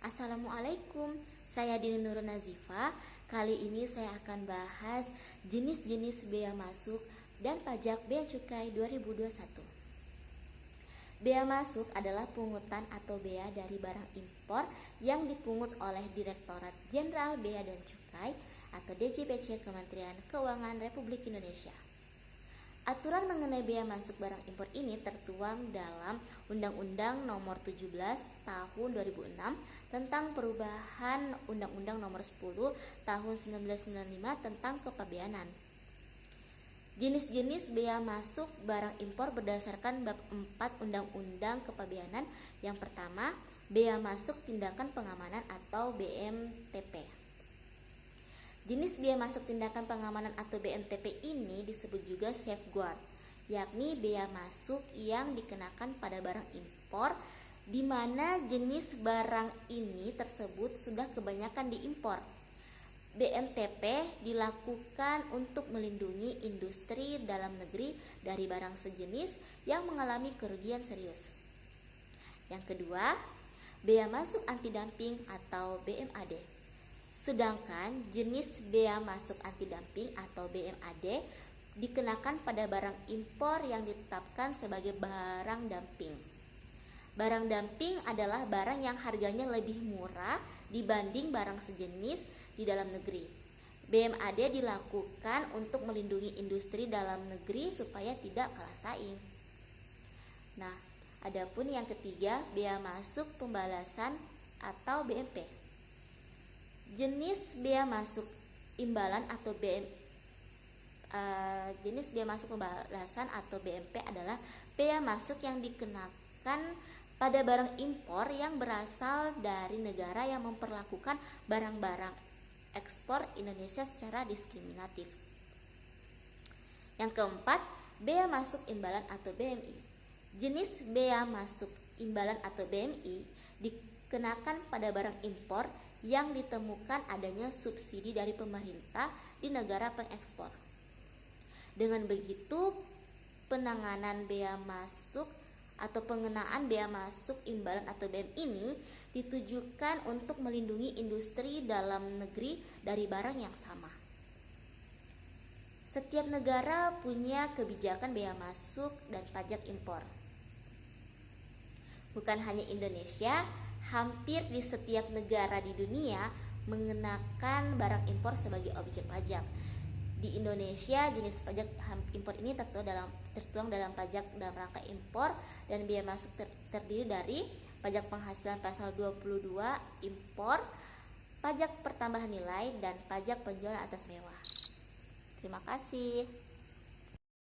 Assalamualaikum, saya Dini Nurul Nazifa. Kali ini saya akan bahas jenis-jenis bea masuk dan pajak bea cukai 2021. Bea masuk adalah pungutan atau bea dari barang impor yang dipungut oleh Direktorat Jenderal Bea dan Cukai atau DJBC Kementerian Keuangan Republik Indonesia. Aturan mengenai bea masuk barang impor ini tertuang dalam Undang-Undang Nomor 17 Tahun 2006 tentang perubahan Undang-Undang Nomor 10 Tahun 1995 tentang kepabeanan. Jenis-jenis bea masuk barang impor berdasarkan bab 4 Undang-Undang Kepabeanan. Yang pertama, bea masuk tindakan pengamanan atau BMTP. Jenis bea masuk tindakan pengamanan atau BMTP ini disebut juga safeguard, yakni bea masuk yang dikenakan pada barang impor di mana jenis barang ini tersebut sudah kebanyakan diimpor. BMTP dilakukan untuk melindungi industri dalam negeri dari barang sejenis yang mengalami kerugian serius. Yang kedua, bea masuk anti dumping atau BMAD. Sedangkan jenis bea masuk anti dumping atau BMAD dikenakan pada barang impor yang ditetapkan sebagai barang dumping. Barang dumping adalah barang yang harganya lebih murah dibanding barang sejenis di dalam negeri. BMAD dilakukan untuk melindungi industri dalam negeri supaya tidak kalah saing. Nah, adapun yang ketiga, bea masuk pembalasan atau BMP. Jenis bea masuk imbalan atau jenis bea masuk pembalasan atau BMP adalah bea masuk yang dikenakan pada barang impor yang berasal dari negara yang memperlakukan barang-barang ekspor Indonesia secara diskriminatif. Yang keempat, bea masuk imbalan atau BMI. Jenis bea masuk imbalan atau BMI dikenakan pada barang impor yang ditemukan adanya subsidi dari pemerintah di negara pengekspor. Dengan begitu, penanganan bea masuk atau pengenaan bea masuk imbalan atau BM ini ditujukan untuk melindungi industri dalam negeri dari barang yang sama. Setiap negara punya kebijakan bea masuk dan pajak impor. Bukan hanya Indonesia, hampir di setiap negara di dunia mengenakan barang impor sebagai objek pajak. Di Indonesia, jenis pajak impor ini tertuang dalam pajak dalam rangka impor dan bea masuk terdiri dari pajak penghasilan pasal 22 impor, pajak pertambahan nilai, dan pajak penjualan atas mewah. Terima kasih.